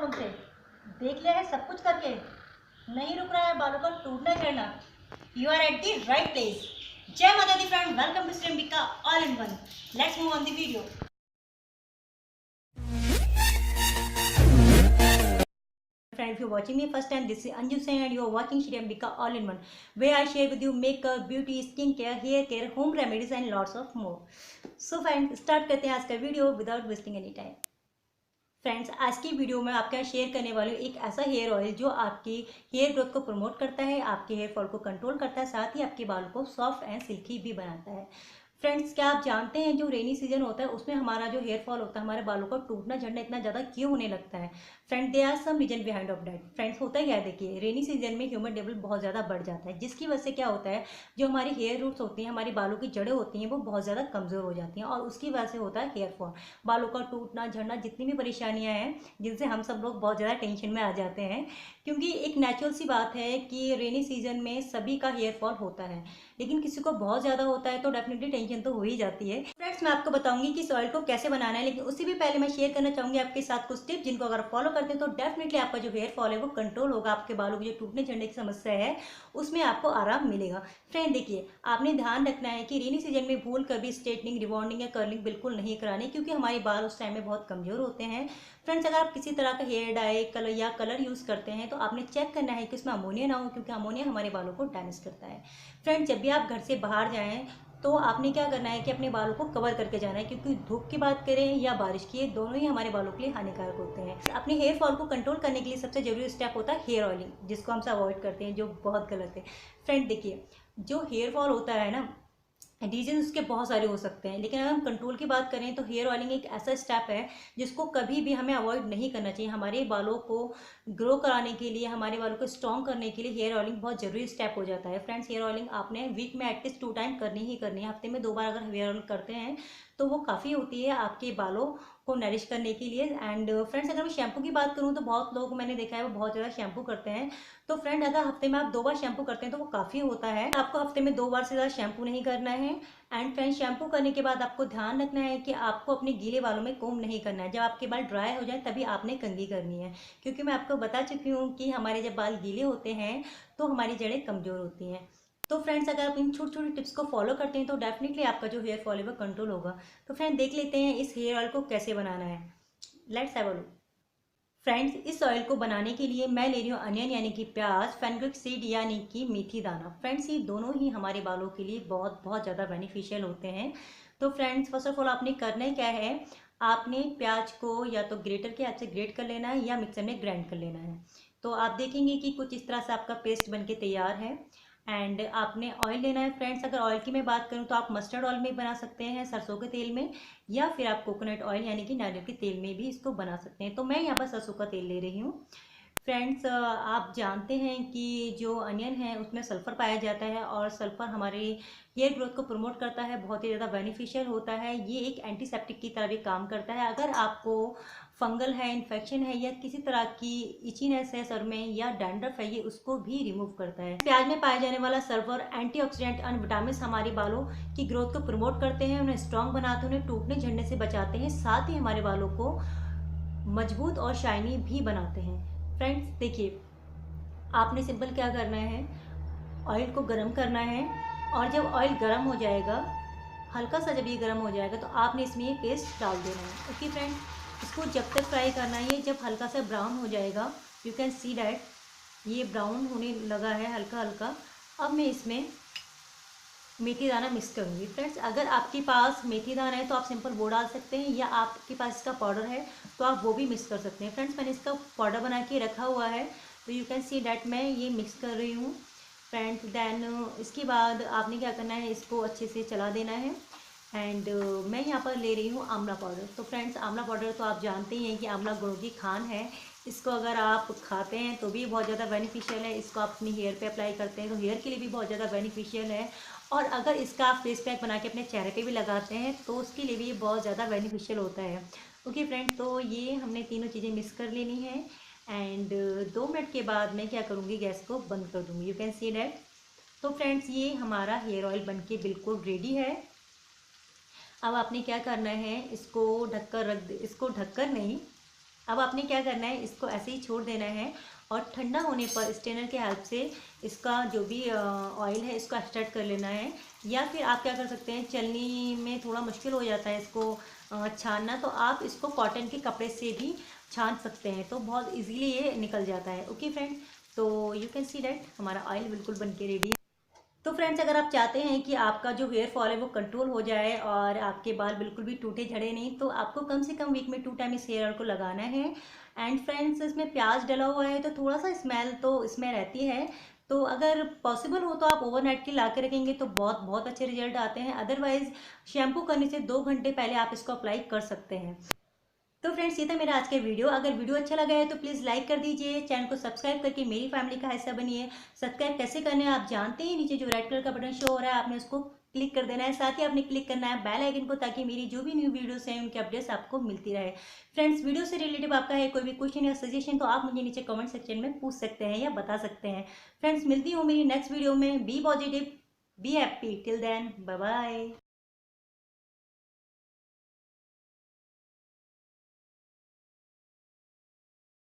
Problem से? देख लिया है सब कुछ करके, नहीं रुक रहा है बालों का टूटना झड़ना? You are at the right place. जय माता दी friend, welcome to Ambika all in one. Let's move on the video. Friend, if you're watching me first time, this is Anju Sen and you are watching Shri Ambika All in One, where I share with you makeup, beauty, skincare, hair care, home remedies and lots of more. So friends, start करते हैं आज का video without wasting any time. Friends, आज की video में आपके यहाँ share करने वाली हूँ एक ऐसा हेयर ऑयल जो आपकी हेयर ग्रोथ को प्रमोट करता है, आपके हेयर फॉल को कंट्रोल करता है, साथ ही आपके बालों को सॉफ्ट एंड सिल्की भी बनाता है। फ्रेंड्स, क्या आप जानते हैं जो रेनी सीजन होता है उसमें हमारा जो हेयर फॉल होता है, हमारे बालों का टूटना झड़ना इतना ज़्यादा क्यों होने लगता है? Friend, they are some reason behind of that. Friends, होता क्या है, देखिए रेनी सीजन में ह्यूमन लेवल बहुत ज़्यादा बढ़ जाता है, जिसकी वजह से क्या होता है, जो हमारी हेयर रूट्स होती हैं, हमारी बालों की जड़ें होती हैं, वो बहुत ज़्यादा कमज़ोर हो जाती हैं और उसकी वजह से होता है हेयर फॉल, बालों का टूटना झड़ना, जितनी भी परेशानियाँ हैं जिनसे हम सब लोग बहुत ज़्यादा टेंशन में आ जाते हैं। क्योंकि एक नेचुरल सी बात है कि रेनी सीजन में सभी का हेयर फॉल होता है, लेकिन किसी को बहुत ज़्यादा होता है तो डेफिनेटली टेंशन तो हो ही जाती है। फ्रेंड्स, मैं आपको बताऊंगी कि इस ऑयल को कैसे बनाना है, लेकिन उससे भी पहले मैं शेयर करना चाहूँगी आपके साथ कुछ टिप्स जिनको अगर फॉलो करते हैं तो डेफिनेटली आपका जो हेयर फॉल है वो कंट्रोल होगा, आपके बालों की जो टूटने झड़ने की समस्या है उसमें आपको आराम मिलेगा। फ्रेंड देखिए, आपने ध्यान रखना है कि रेनी सीजन में भूल कर भी स्ट्रेटनिंग, रिबॉन्डिंग या कर्लिंग बिल्कुल नहीं करानी, क्योंकि हमारे बाल उस टाइम में बहुत कमज़ोर होते हैं। फ्रेंड्स, अगर आप किसी तरह का हेयर डाई कलर यूज़ करते हैं तो आपने चेक करना है कि उसमें अमोनिया ना हो, क्योंकि अमोनिया हमारे बालों को डैमेज करता है। फ्रेंड्स, जब भी आप घर से बाहर जाएं तो आपने क्या करना है कि अपने बालों को कवर करके जाना है, क्योंकि धूप की बात करें या बारिश की, दोनों ही हमारे बालों के लिए हानिकारक होते हैं। अपने हेयर फॉल को कंट्रोल करने के लिए सबसे जरूरी स्टेप होता है हेयर ऑयलिंग, जिसको हम सब अवॉइड करते हैं, जो बहुत गलत है। फ्रेंड देखिए, जो हेयर फॉल होता है ना, रीजन उसके बहुत सारे हो सकते हैं, लेकिन अगर हम कंट्रोल की बात करें तो हेयर ऑयलिंग एक ऐसा स्टेप है जिसको कभी भी हमें अवॉइड नहीं करना चाहिए। हमारे बालों को ग्रो कराने के लिए, हमारे बालों को स्ट्रॉन्ग करने के लिए हेयर ऑयलिंग बहुत ज़रूरी स्टेप हो जाता है। फ्रेंड्स, हेयर ऑयलिंग आपने वीक में एटलीस्ट 2 टाइम करनी ही करनी है। हफ्ते में 2 बार अगर हेयर ऑयलिंग करते हैं तो वो काफ़ी होती है आपके बालों को नरिश करने के लिए। एंड फ्रेंड्स, अगर मैं शैम्पू की बात करूँ तो बहुत लोग मैंने देखा है वो बहुत ज़्यादा शैम्पू करते हैं। तो फ्रेंड, अगर हफ्ते में आप 2 बार शैम्पू करते हैं तो वो काफ़ी होता है। आपको हफ्ते में 2 बार से ज़्यादा शैम्पू नहीं करना है। एंड फ्रेंड्स, शैम्पू करने के बाद आपको ध्यान रखना है कि आपको अपने गीले बालों में कोम नहीं करना है। जब आपके बाल ड्राई हो जाए तभी आपने कंघी करनी है, क्योंकि मैं आपको बता चुकी हूँ कि हमारे जब बाल गीले होते हैं तो हमारी जड़ें कमज़ोर होती हैं। तो फ्रेंड्स, अगर आप इन छोटी छोटी टिप्स को फॉलो करते हैं तो डेफिनेटली आपका जो हेयर फॉल है वो कंट्रोल होगा। तो फ्रेंड, देख लेते हैं इस हेयर ऑयल को कैसे बनाना है। Let's have a look. Friends, इस ऑयल को बनाने के लिए मैं ले रही हूँ अनियन यानी कि प्याज, फेनुग्रीक सीड यानी कि मेथी दाना। फ्रेंड्स, ये दोनों ही हमारे बालों के लिए बहुत बहुत ज़्यादा बेनिफिशियल होते हैं। तो फ्रेंड्स, फर्स्ट ऑफ ऑल आपने करना क्या है, आपने प्याज को या तो ग्रेटर के हाथ से ग्रेट कर लेना है या मिक्सर में ग्राइंड कर लेना है। तो आप देखेंगे कि कुछ इस तरह से आपका पेस्ट बन के तैयार है। एंड आपने ऑयल लेना है। फ्रेंड्स, अगर ऑयल की मैं बात करूँ तो आप मस्टर्ड ऑयल में बना सकते हैं, सरसों के तेल में, या फिर आप कोकोनट ऑयल यानी कि नारियल के तेल में भी इसको बना सकते हैं। तो मैं यहाँ पर सरसों का तेल ले रही हूँ। फ्रेंड्स, आप जानते हैं कि जो अनियन है उसमें सल्फ़र पाया जाता है और सल्फ़र हमारे हेयर ग्रोथ को प्रमोट करता है, बहुत ही ज़्यादा बेनिफिशियल होता है। ये एक एंटीसेप्टिक की तरह भी काम करता है। अगर आपको फंगल है, इन्फेक्शन है या किसी तरह की इचीनेस है सर में या डैंड्रफ है, ये उसको भी रिमूव करता है। प्याज में पाए जाने वाला सल्फर, एंटीऑक्सीडेंट और विटामिन हमारे बालों की ग्रोथ को प्रमोट करते हैं, उन्हें स्ट्रॉन्ग बनाते हैं, उन्हें टूटने झड़ने से बचाते हैं, साथ ही हमारे बालों को मजबूत और शाइनी भी बनाते हैं। फ्रेंड्स देखिए, आपने सिंपल क्या करना है, ऑयल को गर्म करना है और जब ऑयल गर्म हो जाएगा, हल्का सा जब ये गर्म हो जाएगा तो आपने इसमें ये पेस्ट डाल देना है। ओके फ्रेंड, इसको जब तक फ्राई करना है, ये जब हल्का सा ब्राउन हो जाएगा, यू कैन सी डैट ये ब्राउन होने लगा है हल्का हल्का। अब मैं इसमें मेथी दाना मिक्स करूँगी। फ्रेंड्स, अगर आपके पास मेथी दाना है तो आप सिंपल वो डाल सकते हैं, या आपके पास इसका पाउडर है तो आप वो भी मिक्स कर सकते हैं। फ्रेंड्स, मैंने इसका पाउडर बना के रखा हुआ है, तो यू कैन सी डैट मैं ये मिक्स कर रही हूँ। फ्रेंड्स, देन इसके बाद आपने क्या करना है, इसको अच्छे से चला देना है। एंड मैं यहाँ पर ले रही हूँ आंवला पाउडर। तो फ्रेंड्स, आंवला पाउडर तो आप जानते ही हैं कि आंवला गुणों की खान है। इसको अगर आप खाते हैं तो भी बहुत ज़्यादा बेनिफिशियल है। इसको आप अपनी हेयर पे अप्लाई करते हैं तो हेयर के लिए भी बहुत ज़्यादा बेनिफिशियल है। और अगर इसका आप फेस पैक बना के अपने चेहरे पे भी लगाते हैं तो उसके लिए भी ये बहुत ज़्यादा बेनिफिशियल होता है। ओके फ्रेंड्स, तो ये हमने तीनों चीज़ें मिक्स कर लेनी है। एंड 2 मिनट के बाद मैं क्या करूँगी, गैस को बंद कर दूँगी। You can see that. तो फ्रेंड्स, ये हमारा हेयर ऑयल बनके बिल्कुल रेडी है। अब आपने क्या करना है, इसको ढककर रख दे, इसको ढककर नहीं, अब आपने क्या करना है, इसको ऐसे ही छोड़ देना है और ठंडा होने पर स्ट्रेनर के हेल्प से इसका जो भी ऑयल है इसको एक्सट्रैक्ट कर लेना है। या फिर आप क्या कर सकते हैं, चलनी में थोड़ा मुश्किल हो जाता है इसको छानना, तो आप इसको कॉटन के कपड़े से भी छान सकते हैं, तो बहुत इजीली ये निकल जाता है। ओके फ्रेंड, तो यू कैन सी दैट हमारा ऑयल बिल्कुल बन के रेडी है। तो फ्रेंड्स, अगर आप चाहते हैं कि आपका जो हेयर फॉल है वो कंट्रोल हो जाए और आपके बाल बिल्कुल भी टूटे झड़े नहीं, तो आपको कम से कम वीक में 2 टाइम इस हेयर ऑयल को लगाना है। एंड फ्रेंड्स, इसमें प्याज डला हुआ है तो थोड़ा सा स्मेल तो इसमें रहती है, तो अगर पॉसिबल हो तो आप ओवरनाइट के ला के रखेंगे तो बहुत बहुत अच्छे रिजल्ट आते हैं। अदरवाइज शैम्पू करने से 2 घंटे पहले आप इसको अप्लाई कर सकते हैं। तो फ्रेंड्स, ये था मेरा आज का वीडियो। अगर वीडियो अच्छा लगा है तो प्लीज़ लाइक कर दीजिए, चैनल को सब्सक्राइब करके मेरी फैमिली का हिस्सा बनिए। सब्सक्राइब कैसे करना है आप जानते हैं, नीचे जो रेड कलर का बटन शो हो रहा है आपने उसको क्लिक कर देना है। साथ ही आपने क्लिक करना है बेल आइकन को, ताकि मेरी जो भी न्यू वीडियोस हैं उनकी अपडेट्स आपको मिलती रहे। फ्रेंड्स, वीडियो से रिलेटिव आपका है कोई भी क्वेश्चन या सजेशन तो आप मुझे नीचे कमेंट सेक्शन में पूछ सकते हैं या बता सकते हैं। फ्रेंड्स, मिलती हूँ मेरी नेक्स्ट वीडियो में। Be positive, be happy, till then bye bye.